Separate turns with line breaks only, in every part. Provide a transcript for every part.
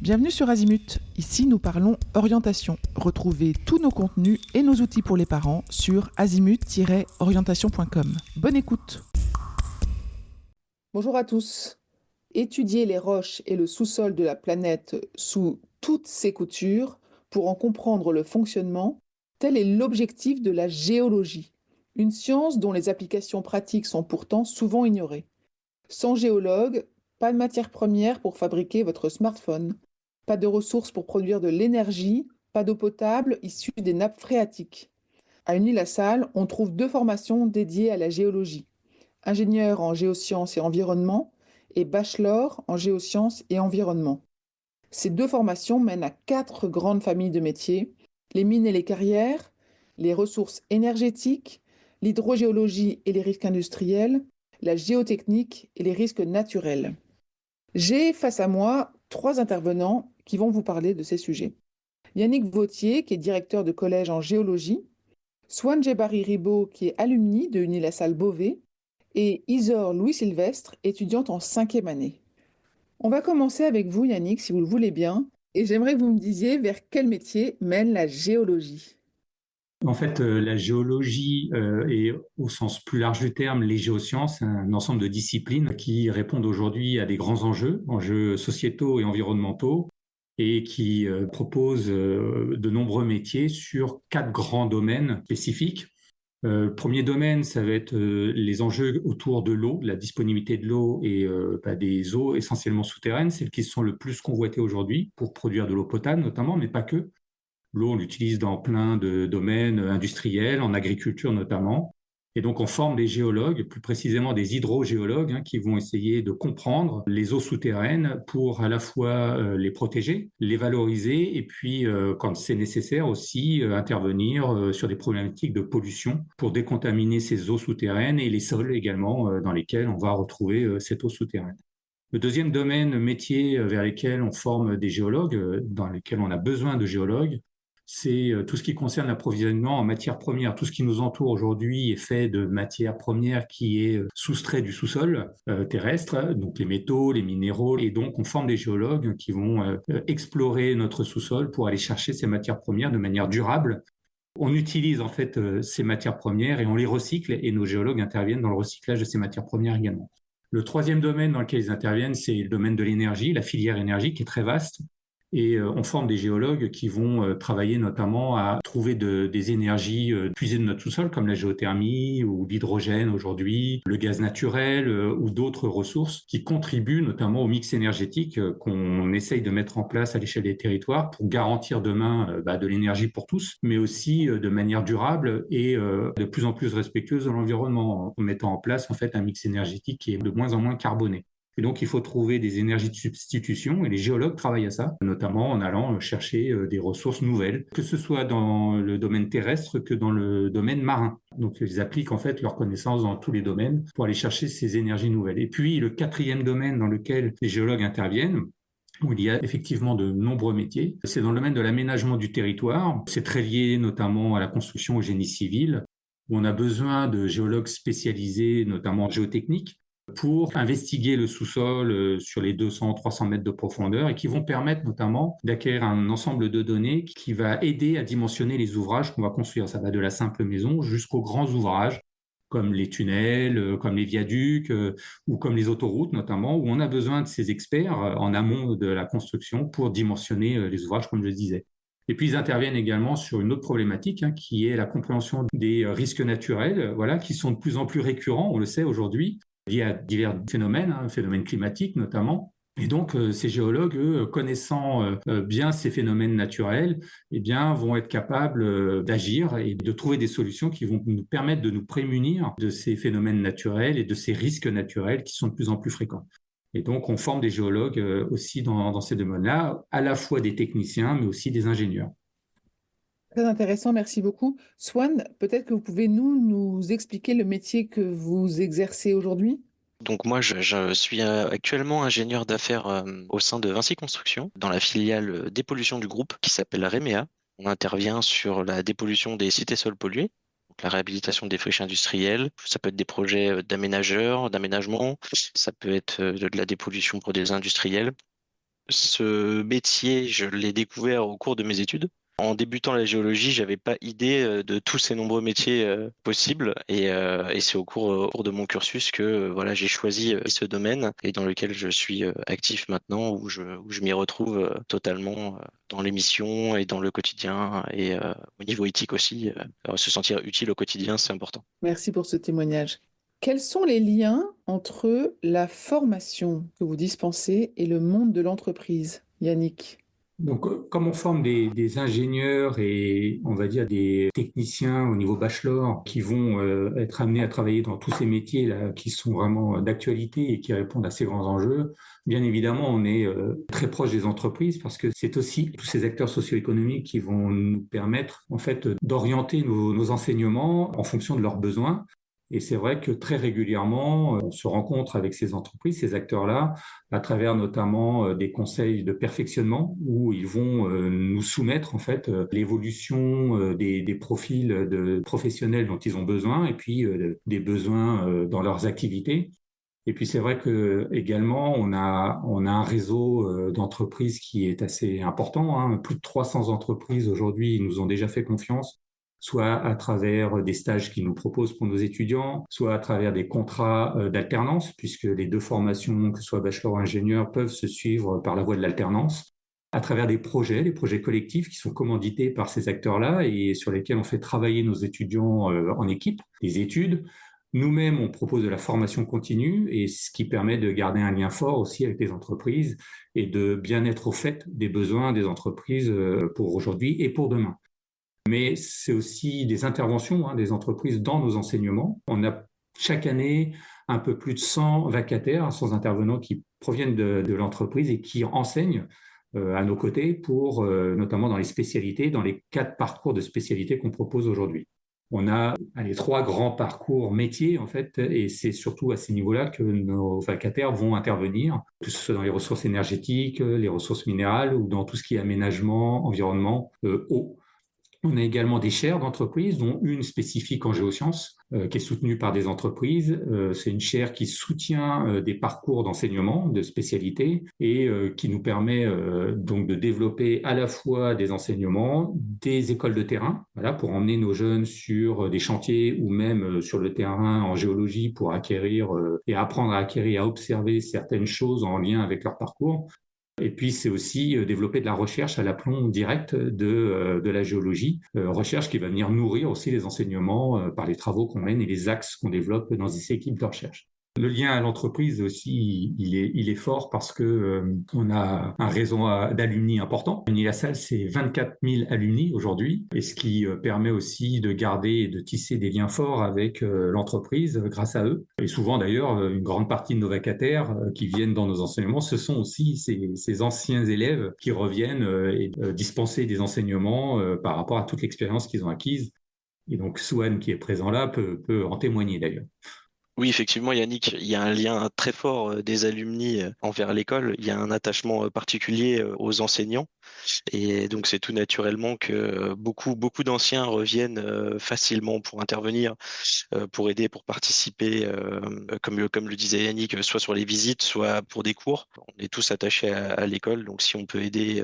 Bienvenue sur Azimut. Ici, nous parlons orientation. Retrouvez tous nos contenus et nos outils pour les parents sur azimut-orientation.com. Bonne écoute. Bonjour à tous. Étudier les roches et le sous-sol de la planète sous toutes ses coutures pour en comprendre le fonctionnement, tel est l'objectif de la géologie, une science dont les applications pratiques sont pourtant souvent ignorées. Sans géologue, pas de matière première pour fabriquer votre smartphone, pas de ressources pour produire de l'énergie, pas d'eau potable issue des nappes phréatiques. À Unilassal, on trouve deux formations dédiées à la géologie. Ingénieur en géosciences et environnement et bachelor en géosciences et environnement. Ces deux formations mènent à 4 grandes familles de métiers, les mines et les carrières, les ressources énergétiques, l'hydrogéologie et les risques industriels, la géotechnique et les risques naturels. J'ai face à moi 3 intervenants qui vont vous parler de ces sujets. Yannick Vautier, qui est directeur de collège en géologie, Swan Djebari Ribo, qui est alumni de Unilassal Beauvais, et Isor Louis-Sylvestre, étudiante en 5e année. On va commencer avec vous, Yannick, si vous le voulez bien, et j'aimerais que vous me disiez vers quel métier mène la géologie.
En fait, la géologie et au sens plus large du terme, les géosciences, un ensemble de disciplines qui répondent aujourd'hui à des grands enjeux sociétaux et environnementaux, et qui proposent de nombreux métiers sur 4 grands domaines spécifiques. Le premier domaine, ça va être les enjeux autour de l'eau, la disponibilité de l'eau et des eaux essentiellement souterraines, celles qui sont le plus convoitées aujourd'hui pour produire de l'eau potable notamment, mais pas que. L'eau, on l'utilise dans plein de domaines industriels, en agriculture notamment. Et donc, on forme des géologues, plus précisément des hydrogéologues, qui vont essayer de comprendre les eaux souterraines pour à la fois les protéger, les valoriser, et puis, quand c'est nécessaire aussi, intervenir sur des problématiques de pollution pour décontaminer ces eaux souterraines et les sols également dans lesquels on va retrouver cette eau souterraine. Le deuxième domaine métier vers lesquels on forme des géologues, dans lesquels on a besoin de géologues, c'est tout ce qui concerne l'approvisionnement en matières premières. Tout ce qui nous entoure aujourd'hui est fait de matières premières qui est soustrait du sous-sol terrestre, donc les métaux, les minéraux, et donc on forme des géologues qui vont explorer notre sous-sol pour aller chercher ces matières premières de manière durable. On utilise en fait ces matières premières et on les recycle, et nos géologues interviennent dans le recyclage de ces matières premières également. Le troisième domaine dans lequel ils interviennent, c'est le domaine de l'énergie, la filière énergie qui est très vaste. Et on forme des géologues qui vont travailler notamment à trouver des énergies puisées de notre sous-sol, comme la géothermie ou l'hydrogène aujourd'hui, le gaz naturel ou d'autres ressources qui contribuent notamment au mix énergétique qu'on essaye de mettre en place à l'échelle des territoires pour garantir demain de l'énergie pour tous, mais aussi de manière durable et de plus en plus respectueuse de l'environnement, en mettant en place en fait un mix énergétique qui est de moins en moins carboné. Et donc, il faut trouver des énergies de substitution, et les géologues travaillent à ça, notamment en allant chercher des ressources nouvelles, que ce soit dans le domaine terrestre que dans le domaine marin. Donc, ils appliquent en fait leurs connaissances dans tous les domaines pour aller chercher ces énergies nouvelles. Et puis, le quatrième domaine dans lequel les géologues interviennent, où il y a effectivement de nombreux métiers, c'est dans le domaine de l'aménagement du territoire. C'est très lié notamment à la construction, au génie civil, où on a besoin de géologues spécialisés, notamment en géotechnique, pour investiguer le sous-sol sur les 200-300 mètres de profondeur, et qui vont permettre notamment d'acquérir un ensemble de données qui va aider à dimensionner les ouvrages qu'on va construire. Ça va de la simple maison jusqu'aux grands ouvrages, comme les tunnels, comme les viaducs ou comme les autoroutes notamment, où on a besoin de ces experts en amont de la construction pour dimensionner les ouvrages, comme je le disais. Et puis, ils interviennent également sur une autre problématique, qui est la compréhension des risques naturels, qui sont de plus en plus récurrents, on le sait aujourd'hui, liés à divers phénomènes, phénomènes climatiques notamment. Et donc, ces géologues, eux, connaissant bien ces phénomènes naturels, vont être capables d'agir et de trouver des solutions qui vont nous permettre de nous prémunir de ces phénomènes naturels et de ces risques naturels qui sont de plus en plus fréquents. Et donc, on forme des géologues aussi dans ces domaines-là, à la fois des techniciens, mais aussi des ingénieurs.
Très intéressant, merci beaucoup. Swan, peut-être que vous pouvez nous expliquer le métier que vous exercez aujourd'hui?
Donc moi, je suis actuellement ingénieur d'affaires au sein de Vinci Construction, dans la filiale dépollution du groupe qui s'appelle REMEA. On intervient sur la dépollution des cités sols pollués, donc la réhabilitation des friches industrielles. Ça peut être des projets d'aménageurs, d'aménagement. Ça peut être de la dépollution pour des industriels. Ce métier, je l'ai découvert au cours de mes études. En débutant la géologie, j'avais pas idée de tous ces nombreux métiers possibles et c'est au cours de mon cursus que voilà, j'ai choisi ce domaine et dans lequel je suis actif maintenant, où je m'y retrouve totalement dans l'émission et dans le quotidien et au niveau éthique aussi. Se sentir utile au quotidien, c'est important.
Merci pour ce témoignage. Quels sont les liens entre la formation que vous dispensez et le monde de l'entreprise, Yannick?
Donc, comme on forme des ingénieurs et on va dire des techniciens au niveau bachelor qui vont être amenés à travailler dans tous ces métiers là qui sont vraiment d'actualité et qui répondent à ces grands enjeux, bien évidemment, on est très proche des entreprises parce que c'est aussi tous ces acteurs socio-économiques qui vont nous permettre en fait d'orienter nos enseignements en fonction de leurs besoins. Et c'est vrai que très régulièrement, on se rencontre avec ces entreprises, ces acteurs-là, à travers notamment des conseils de perfectionnement où ils vont nous soumettre en fait l'évolution des profils de professionnels dont ils ont besoin et puis des besoins dans leurs activités. Et puis c'est vrai que également on a un réseau d'entreprises qui est assez important, hein. Plus de 300 entreprises aujourd'hui nous ont déjà fait confiance, soit à travers des stages qu'ils nous proposent pour nos étudiants, soit à travers des contrats d'alternance, puisque les deux formations, que ce soit bachelor ou ingénieur, peuvent se suivre par la voie de l'alternance, à travers des projets collectifs qui sont commandités par ces acteurs-là et sur lesquels on fait travailler nos étudiants en équipe, des études. Nous-mêmes, on propose de la formation continue et ce qui permet de garder un lien fort aussi avec les entreprises et de bien être au fait des besoins des entreprises pour aujourd'hui et pour demain. Mais c'est aussi des interventions des entreprises dans nos enseignements. On a chaque année un peu plus de 100 vacataires, 100 intervenants qui proviennent de l'entreprise et qui enseignent à nos côtés pour notamment dans les spécialités, dans les 4 parcours de spécialités qu'on propose aujourd'hui. On a les 3 grands parcours métiers, en fait, et c'est surtout à ces niveaux-là que nos vacataires vont intervenir, que ce soit dans les ressources énergétiques, les ressources minérales ou dans tout ce qui est aménagement, environnement, eau. On a également des chaires d'entreprises, dont une spécifique en géosciences, qui est soutenue par des entreprises. C'est une chaire qui soutient des parcours d'enseignement, de spécialité, et qui nous permet donc de développer à la fois des enseignements, des écoles de terrain, voilà, pour emmener nos jeunes sur des chantiers ou même sur le terrain en géologie pour acquérir et apprendre à acquérir, à observer certaines choses en lien avec leur parcours. Et puis, c'est aussi développer de la recherche à l'aplomb direct de la géologie, recherche qui va venir nourrir aussi les enseignements par les travaux qu'on mène et les axes qu'on développe dans ces équipes de recherche. Le lien à l'entreprise aussi, il est fort parce que on a un réseau d'alumni important. Unilassal, c'est 24 000 alumni aujourd'hui, et ce qui permet aussi de garder et de tisser des liens forts avec l'entreprise grâce à eux. Et souvent d'ailleurs, une grande partie de nos vacataires qui viennent dans nos enseignements, ce sont aussi ces anciens élèves qui reviennent et dispenser des enseignements par rapport à toute l'expérience qu'ils ont acquise. Et donc Swan, qui est présent là, peut en témoigner d'ailleurs.
Oui, effectivement, Yannick, il y a un lien très fort des alumni envers l'école. Il y a un attachement particulier aux enseignants. Et donc, c'est tout naturellement que beaucoup d'anciens reviennent facilement pour intervenir, pour aider, pour participer, comme le disait Yannick, soit sur les visites, soit pour des cours. On est tous attachés à l'école. Donc, si on peut aider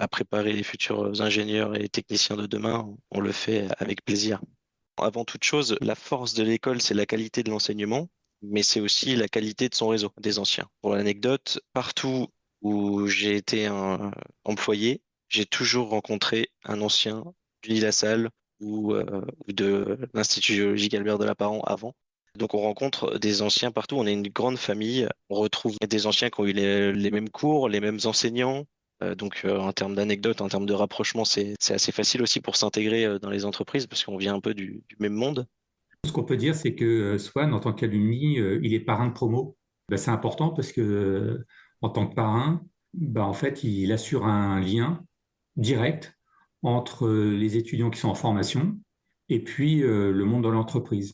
à préparer les futurs ingénieurs et techniciens de demain, on le fait avec plaisir. Avant toute chose, la force de l'école, c'est la qualité de l'enseignement, mais c'est aussi la qualité de son réseau, des anciens. Pour l'anecdote, partout où j'ai été employé, j'ai toujours rencontré un ancien du Nid-la-Salle ou de l'Institut géologique Albert de Lapparent avant. Donc on rencontre des anciens partout, on est une grande famille, on retrouve des anciens qui ont eu les mêmes cours, les mêmes enseignants. Donc, en termes d'anecdotes, en termes de rapprochement, c'est assez facile aussi pour s'intégrer dans les entreprises parce qu'on vient un peu du même monde.
Ce qu'on peut dire, c'est que Swan, en tant qu'alumni, il est parrain de promo. Ben, c'est important parce que, en tant que parrain, ben, en fait, il assure un lien direct entre les étudiants qui sont en formation et puis le monde de l'entreprise.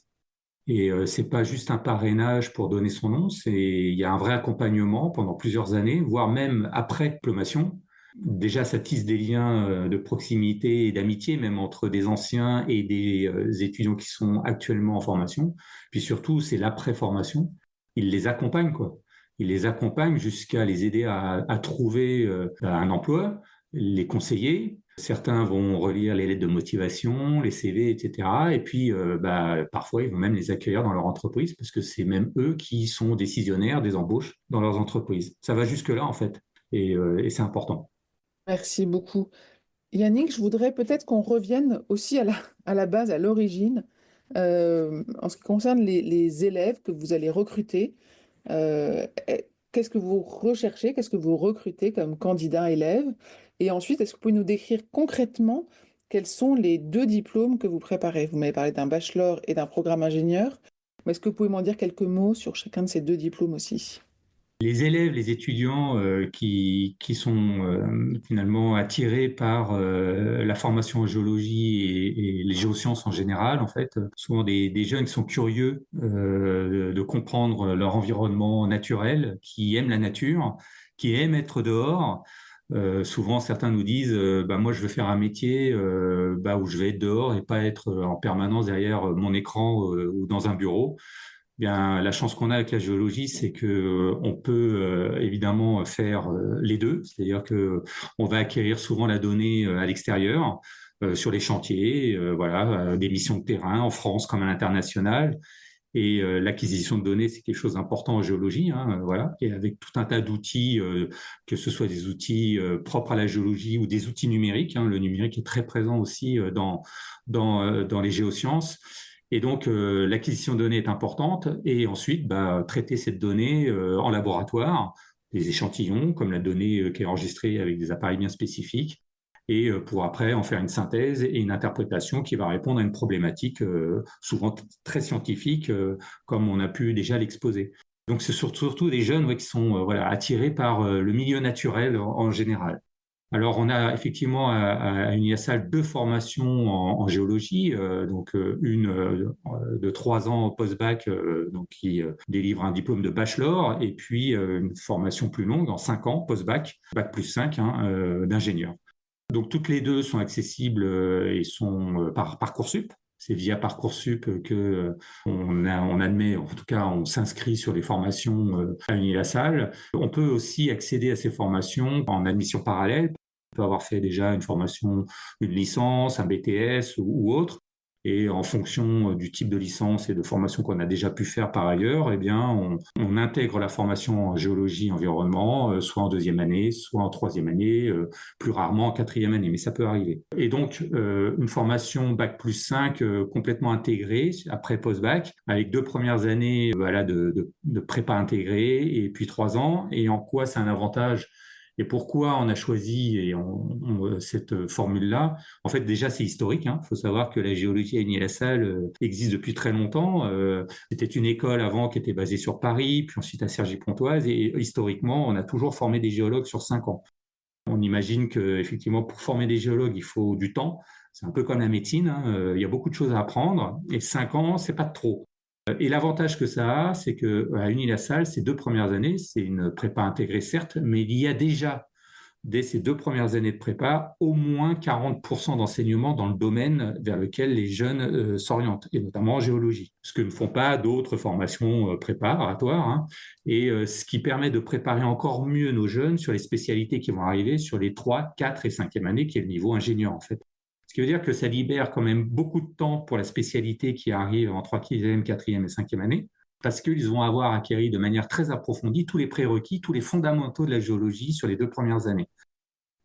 Et c'est pas juste un parrainage pour donner son nom, il y a un vrai accompagnement pendant plusieurs années, voire même après diplomation. Déjà, ça tisse des liens de proximité et d'amitié, même entre des anciens et des étudiants qui sont actuellement en formation. Puis surtout, c'est l'après-formation. Il les accompagne, quoi. ils les accompagnent jusqu'à les aider à trouver un emploi, les conseiller. Certains vont relire les lettres de motivation, les CV, etc. Et puis, parfois, ils vont même les accueillir dans leur entreprise parce que c'est même eux qui sont décisionnaires des embauches dans leurs entreprises. Ça va jusque-là, en fait, et c'est important.
Merci beaucoup. Yannick, je voudrais peut-être qu'on revienne aussi à la base, à l'origine, en ce qui concerne les élèves que vous allez recruter. Qu'est-ce que vous recherchez, qu'est-ce que vous recrutez comme candidat élève? Et ensuite, est-ce que vous pouvez nous décrire concrètement quels sont les deux diplômes que vous préparez? Vous m'avez parlé d'un bachelor et d'un programme ingénieur, mais est-ce que vous pouvez m'en dire quelques mots sur chacun de ces deux diplômes aussi?
Les élèves, les étudiants qui sont finalement attirés par la formation en géologie et les géosciences en général, en fait, souvent des jeunes qui sont curieux de comprendre leur environnement naturel, qui aiment la nature, qui aiment être dehors. Souvent, certains nous disent, moi, je veux faire un métier où je vais être dehors et pas être en permanence derrière mon écran ou dans un bureau. Bien, la chance qu'on a avec la géologie, c'est que on peut évidemment faire les deux, c'est-à-dire que on va acquérir souvent la donnée à l'extérieur, sur les chantiers, des missions de terrain en France comme à l'international. Et l'acquisition de données, c'est quelque chose d'important en géologie, hein, voilà. Et avec tout un tas d'outils, que ce soit des outils propres à la géologie ou des outils numériques, hein, le numérique est très présent aussi dans les géosciences. Et donc, l'acquisition de données est importante. Et ensuite, traiter cette donnée en laboratoire, des échantillons, comme la donnée qui est enregistrée avec des appareils bien spécifiques, et pour après en faire une synthèse et une interprétation qui va répondre à une problématique souvent très scientifique, comme on a pu déjà l'exposer. Donc, c'est surtout des jeunes qui sont attirés par le milieu naturel en général. Alors, on a effectivement à Unilassal deux formations en géologie, une de 3 ans post-bac, qui délivre un diplôme de bachelor, et puis une formation plus longue en 5 ans post-bac, bac plus 5, d'ingénieur. Donc, toutes les deux sont accessibles et sont par Parcoursup. C'est via Parcoursup que on admet, en tout cas, on s'inscrit sur les formations à Unilassal. On peut aussi accéder à ces formations en admission parallèle. On peut avoir fait déjà une formation, une licence, un BTS ou autre. Et en fonction du type de licence et de formation qu'on a déjà pu faire par ailleurs, eh bien, on intègre la formation en géologie environnement, soit en 2e année, soit en 3e année, plus rarement en 4e année, mais ça peut arriver. Et donc, une formation bac plus 5 complètement intégrée après post-bac, avec 2 premières années de prépa intégrée et puis 3 ans. Et en quoi c'est un avantage? Et pourquoi on a choisi cette formule-là? En fait, déjà, c'est historique. Il faut savoir que la géologie à Unilassal existe depuis très longtemps. C'était une école avant qui était basée sur Paris, puis ensuite à Cergy-Pontoise. Et historiquement, on a toujours formé des géologues sur 5 ans. On imagine qu'effectivement, pour former des géologues, il faut du temps. C'est un peu comme la médecine. Il y a beaucoup de choses à apprendre. Et 5 ans, c'est pas de trop. Et l'avantage que ça a, c'est qu'à Unilassal, ces 2 premières années, c'est une prépa intégrée certes, mais il y a déjà, dès ces 2 premières années de prépa, au moins 40% d'enseignement dans le domaine vers lequel les jeunes s'orientent, et notamment en géologie, ce que ne font pas d'autres formations préparatoires, et ce qui permet de préparer encore mieux nos jeunes sur les spécialités qui vont arriver sur les 3, 4 et 5e année, qui est le niveau ingénieur en fait. Ce qui veut dire que ça libère quand même beaucoup de temps pour la spécialité qui arrive en 3e, 4e et 5e année, parce qu'ils vont avoir acquis de manière très approfondie tous les prérequis, tous les fondamentaux de la géologie sur les 2 premières années.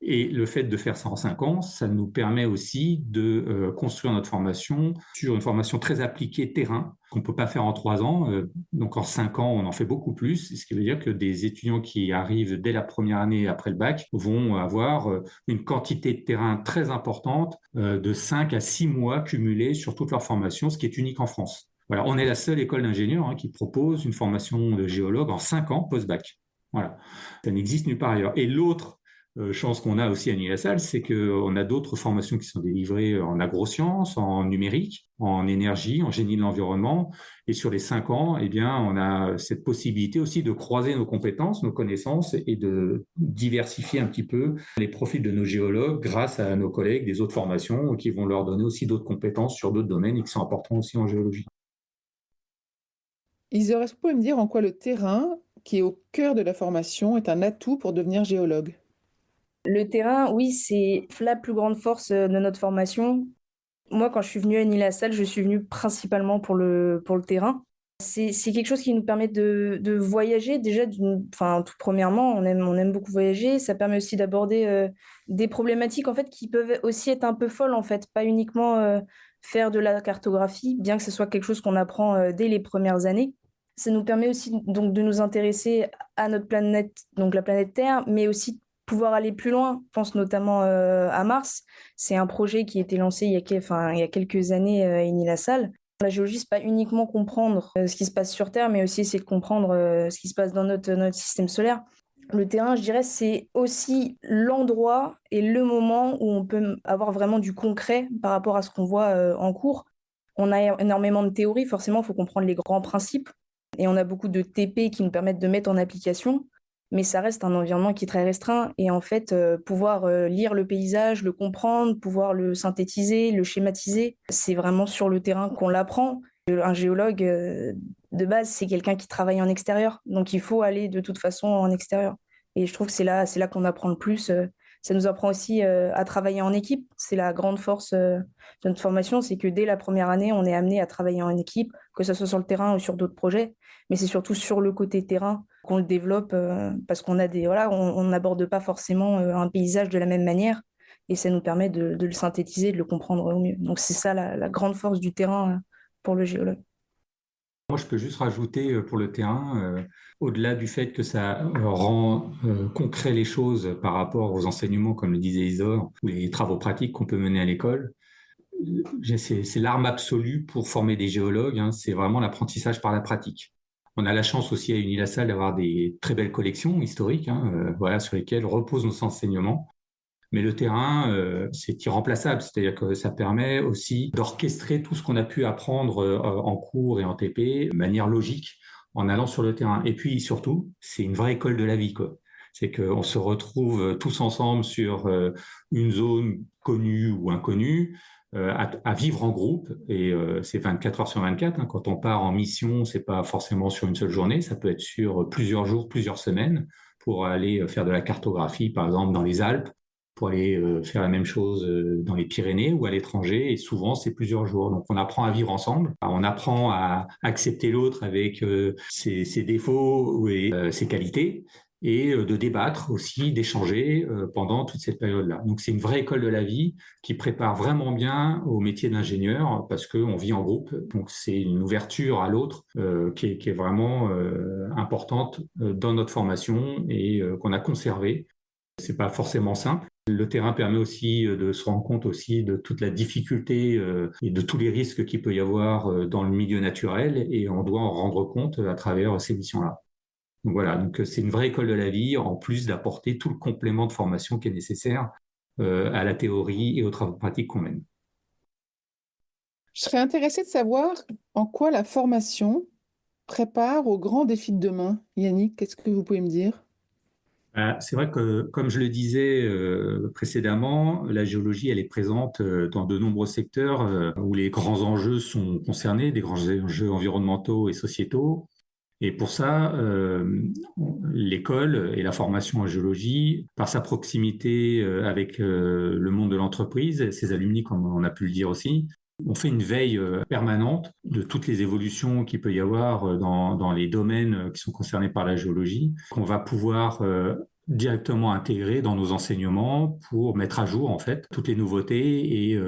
Et le fait de faire ça en 5 ans, ça nous permet aussi de construire notre formation sur une formation très appliquée terrain, qu'on ne peut pas faire en 3 ans. Donc en 5 ans, on en fait beaucoup plus, ce qui veut dire que des étudiants qui arrivent dès la première année après le bac vont avoir une quantité de terrain très importante, de 5 à 6 mois cumulés sur toute leur formation, ce qui est unique en France. Voilà, on est la seule école d'ingénieurs qui propose une formation de géologue en 5 ans post-bac. Voilà, ça n'existe nulle part ailleurs. Et l'autre chance qu'on a aussi à Unilassal, c'est qu'on a d'autres formations qui sont délivrées en agrosciences, en numérique, en énergie, en génie de l'environnement. Et sur les 5 ans, eh bien, on a cette possibilité aussi de croiser nos compétences, nos connaissances et de diversifier un petit peu les profils de nos géologues grâce à nos collègues des autres formations qui vont leur donner aussi d'autres compétences sur d'autres domaines et qui sont importants aussi en géologie.
Isor, est-ce que vous pouvez me dire en quoi le terrain qui est au cœur de la formation, est un atout pour devenir géologue?
Le terrain, oui, c'est la plus grande force de notre formation. Moi, quand je suis venue à Nîmes-la-Salle, je suis venue principalement pour le terrain. C'est quelque chose qui nous permet de voyager. Déjà, tout premièrement, on aime beaucoup voyager. Ça permet aussi d'aborder des problématiques en fait, qui peuvent aussi être un peu folles, en fait. Pas uniquement faire de la cartographie, bien que ce soit quelque chose qu'on apprend dès les premières années. Ça nous permet aussi donc, de nous intéresser à notre planète, donc la planète Terre, mais aussi pouvoir aller plus loin. Je pense notamment à Mars. C'est un projet qui a été lancé il y a quelques années à Enil-la-Salle. La géologie, c'est pas uniquement comprendre ce qui se passe sur Terre, mais aussi essayer de comprendre ce qui se passe dans notre système solaire. Le terrain, je dirais, c'est aussi l'endroit et le moment où on peut avoir vraiment du concret par rapport à ce qu'on voit en cours. On a énormément de théories, forcément, il faut comprendre les grands principes. Et on a beaucoup de TP qui nous permettent de mettre en application. Mais ça reste un environnement qui est très restreint. Et en fait, pouvoir lire le paysage, le comprendre, pouvoir le synthétiser, le schématiser, c'est vraiment sur le terrain qu'on l'apprend. Un géologue, de base, c'est quelqu'un qui travaille en extérieur. Donc, il faut aller de toute façon en extérieur. Et je trouve que c'est là qu'on apprend le plus. Ça nous apprend aussi à travailler en équipe. C'est la grande force de notre formation, c'est que dès la première année, on est amené à travailler en équipe, que ce soit sur le terrain ou sur d'autres projets. Mais c'est surtout sur le côté terrain qu'on le développe parce qu'on a on n'aborde pas forcément un paysage de la même manière et ça nous permet de le synthétiser, de le comprendre au mieux. Donc c'est ça la grande force du terrain pour le géologue.
Moi, je peux juste rajouter pour le terrain, au-delà du fait que ça rend concret les choses par rapport aux enseignements, comme le disait Isor, ou les travaux pratiques qu'on peut mener à l'école, c'est l'arme absolue pour former des géologues, hein, c'est vraiment l'apprentissage par la pratique. On a la chance aussi à Unila-Salle d'avoir des très belles collections historiques, hein, voilà, sur lesquelles reposent nos enseignements. Mais le terrain, c'est irremplaçable, c'est-à-dire que ça permet aussi d'orchestrer tout ce qu'on a pu apprendre en cours et en TP de manière logique en allant sur le terrain. Et puis surtout, c'est une vraie école de la vie, quoi. C'est qu'on se retrouve tous ensemble sur une zone connue ou inconnue, à vivre en groupe, et c'est 24 heures sur 24. Hein. Quand on part en mission, c'est pas forcément sur une seule journée, ça peut être sur plusieurs jours, plusieurs semaines, pour aller faire de la cartographie, par exemple, dans les Alpes, pour aller faire la même chose dans les Pyrénées ou à l'étranger, et souvent c'est plusieurs jours. Donc on apprend à vivre ensemble, on apprend à accepter l'autre avec ses défauts et ses qualités, et de débattre aussi, d'échanger pendant toute cette période-là. Donc c'est une vraie école de la vie qui prépare vraiment bien au métier d'ingénieur parce qu'on vit en groupe. Donc c'est une ouverture à l'autre qui est vraiment importante dans notre formation et qu'on a conservée. C'est pas forcément simple. Le terrain permet aussi de se rendre compte aussi de toute la difficulté et de tous les risques qu'il peut y avoir dans le milieu naturel, et on doit en rendre compte à travers ces missions-là. Donc voilà, donc c'est une vraie école de la vie, en plus d'apporter tout le complément de formation qui est nécessaire à la théorie et aux travaux pratiques qu'on mène.
Je serais intéressée de savoir en quoi la formation prépare aux grands défis de demain. Yannick, qu'est-ce que vous pouvez me dire?
C'est vrai que, comme je le disais précédemment, la géologie, elle est présente dans de nombreux secteurs où les grands enjeux sont concernés, des grands enjeux environnementaux et sociétaux. Et pour ça, l'école et la formation en géologie, par sa proximité avec le monde de l'entreprise, ses alumni, comme on a pu le dire aussi, on fait une veille permanente de toutes les évolutions qu'il peut y avoir dans les domaines qui sont concernés par la géologie, qu'on va pouvoir directement intégrer dans nos enseignements pour mettre à jour en fait toutes les nouveautés et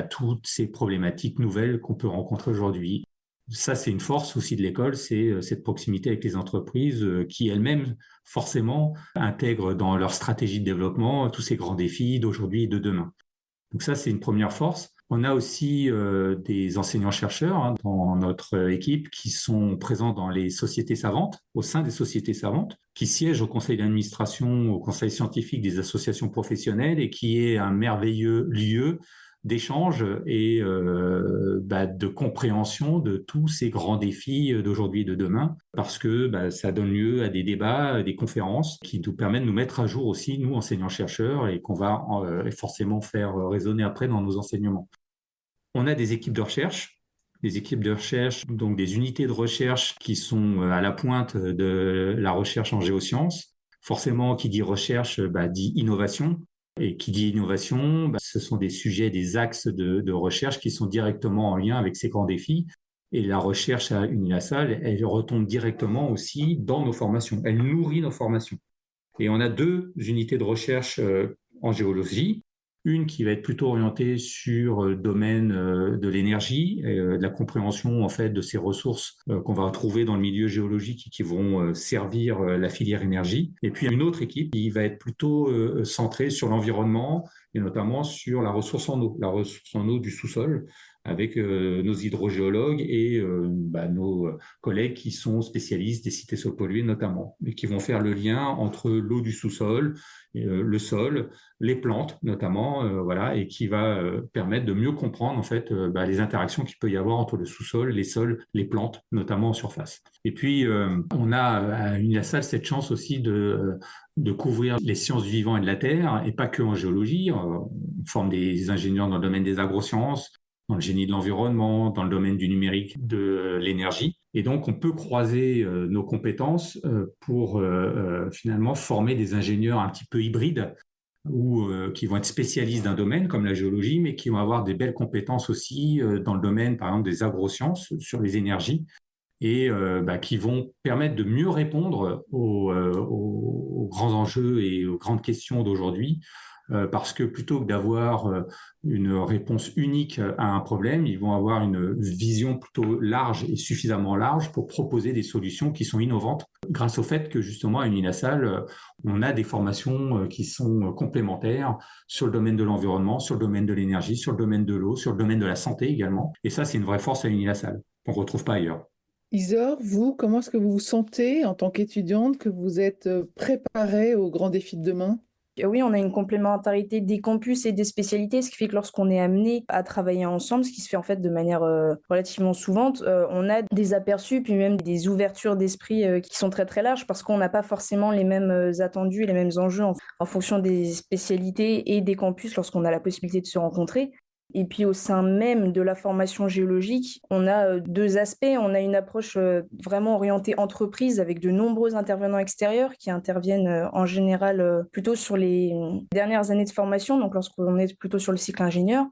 toutes ces problématiques nouvelles qu'on peut rencontrer aujourd'hui. Ça, c'est une force aussi de l'école, c'est cette proximité avec les entreprises qui elles-mêmes, forcément, intègrent dans leur stratégie de développement tous ces grands défis d'aujourd'hui et de demain. Donc ça, c'est une première force. On a aussi des enseignants-chercheurs dans notre équipe qui sont présents dans les sociétés savantes, au sein des sociétés savantes, qui siègent au conseil d'administration, au conseil scientifique des associations professionnelles, et qui est un merveilleux lieu d'échange et de compréhension de tous ces grands défis d'aujourd'hui et de demain, parce que ça donne lieu à des débats, à des conférences qui nous permettent de nous mettre à jour aussi, nous, enseignants-chercheurs, et qu'on va forcément faire résonner après dans nos enseignements. On a des équipes de recherche des équipes de recherche, donc des unités de recherche qui sont à la pointe de la recherche en géosciences. Forcément, qui dit recherche, dit innovation. Et qui dit innovation, ce sont des sujets, des axes de recherche qui sont directement en lien avec ces grands défis. Et la recherche à Unilassal, elle retombe directement aussi dans nos formations. Elle nourrit nos formations. Et on a 2 unités de recherche en géologie. Une qui va être plutôt orientée sur le domaine de l'énergie, de la compréhension en fait de ces ressources qu'on va retrouver dans le milieu géologique et qui vont servir la filière énergie. Et puis une autre équipe qui va être plutôt centrée sur l'environnement et notamment sur la ressource en eau du sous-sol, avec nos hydrogéologues et nos collègues qui sont spécialistes des cités sols pollués notamment, et qui vont faire le lien entre l'eau du sous-sol, le sol, les plantes notamment, et qui va permettre de mieux comprendre en fait les interactions qu'il peut y avoir entre le sous-sol, les sols, les plantes, notamment en surface. Et puis on a à Unilassal cette chance aussi de couvrir les sciences du vivant et de la terre, et pas que en géologie. On forme des ingénieurs dans le domaine des agrosciences, dans le génie de l'environnement, dans le domaine du numérique, de l'énergie. Et donc, on peut croiser nos compétences pour finalement former des ingénieurs un petit peu hybrides ou qui vont être spécialistes d'un domaine comme la géologie, mais qui vont avoir des belles compétences aussi dans le domaine, par exemple, des agrosciences sur les énergies et qui vont permettre de mieux répondre aux grands enjeux et aux grandes questions d'aujourd'hui. Parce que plutôt que d'avoir une réponse unique à un problème, ils vont avoir une vision plutôt large et suffisamment large pour proposer des solutions qui sont innovantes grâce au fait que justement à Unilassal, on a des formations qui sont complémentaires sur le domaine de l'environnement, sur le domaine de l'énergie, sur le domaine de l'eau, sur le domaine de la santé également. Et ça, c'est une vraie force à Unilassal qu'on ne retrouve pas ailleurs.
Isor, vous, comment est-ce que vous vous sentez en tant qu'étudiante, que vous êtes préparée aux grands défis de demain?
Oui, on a une complémentarité des campus et des spécialités, ce qui fait que lorsqu'on est amené à travailler ensemble, ce qui se fait en fait de manière relativement souvent, on a des aperçus puis même des ouvertures d'esprit qui sont très très larges parce qu'on n'a pas forcément les mêmes attendus, les mêmes enjeux en fonction des spécialités et des campus lorsqu'on a la possibilité de se rencontrer. Et puis au sein même de la formation géologique, on a 2 aspects. On a une approche vraiment orientée entreprise avec de nombreux intervenants extérieurs qui interviennent en général plutôt sur les dernières années de formation, donc lorsqu'on est plutôt sur le cycle ingénieur.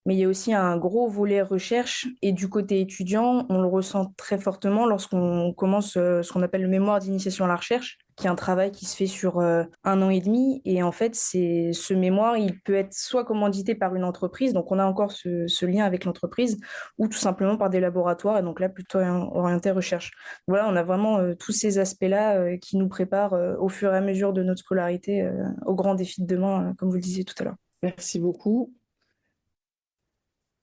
Mais il y a aussi un gros volet recherche et du côté étudiant, on le ressent très fortement lorsqu'on commence ce qu'on appelle le mémoire d'initiation à la recherche, qui est un travail qui se fait sur 1 an et demi. Et en fait, ce mémoire, il peut être soit commandité par une entreprise, donc on a encore ce lien avec l'entreprise, ou tout simplement par des laboratoires, et donc là, plutôt orienté recherche. Voilà, on a vraiment tous ces aspects-là qui nous préparent au fur et à mesure de notre scolarité aux grands défis de demain, comme vous le disiez tout à l'heure.
Merci beaucoup.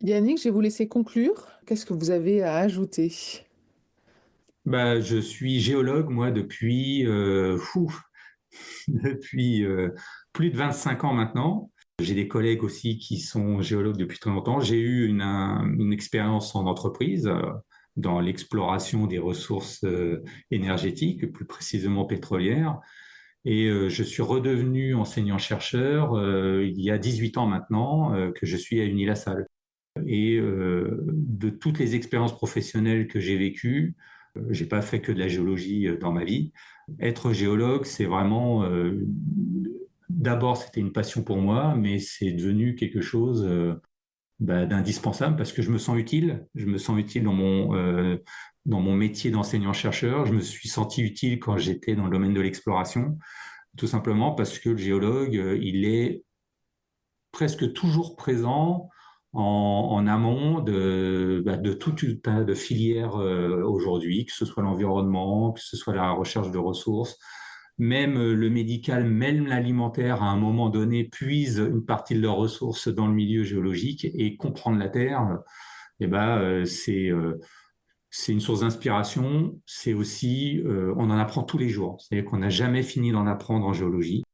Yannick, je vais vous laisser conclure. Qu'est-ce que vous avez à ajouter?
Je suis géologue, moi, depuis plus de 25 ans maintenant. J'ai des collègues aussi qui sont géologues depuis très longtemps. J'ai eu une expérience en entreprise dans l'exploration des ressources énergétiques, plus précisément pétrolières. Et je suis redevenu enseignant-chercheur il y a 18 ans maintenant que je suis à Unilassal. Et de toutes les expériences professionnelles que j'ai vécues, j'ai pas fait que de la géologie dans ma vie. Être géologue, c'est vraiment d'abord c'était une passion pour moi, mais c'est devenu quelque chose d'indispensable parce que je me sens utile. Je me sens utile dans mon métier d'enseignant-chercheur. Je me suis senti utile quand j'étais dans le domaine de l'exploration, tout simplement parce que le géologue, il est presque toujours présent en amont de tout un tas de filières aujourd'hui, que ce soit l'environnement, que ce soit la recherche de ressources, même le médical, même l'alimentaire, à un moment donné, puise une partie de leurs ressources dans le milieu géologique et comprendre la Terre, c'est une source d'inspiration. C'est aussi, on en apprend tous les jours. C'est-à-dire qu'on n'a jamais fini d'en apprendre en géologie.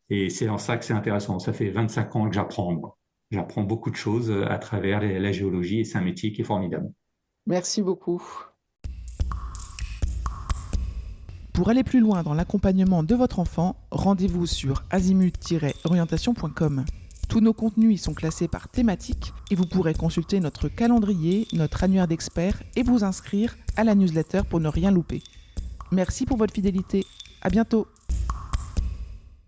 Et c'est en ça que c'est intéressant. Ça fait 25 ans que j'apprends, moi. J'apprends beaucoup de choses à travers la géologie et c'est un métier qui est formidable.
Merci beaucoup.
Pour aller plus loin dans l'accompagnement de votre enfant, rendez-vous sur azimut-orientation.com. Tous nos contenus y sont classés par thématique et vous pourrez consulter notre calendrier, notre annuaire d'experts et vous inscrire à la newsletter pour ne rien louper. Merci pour votre fidélité. À bientôt.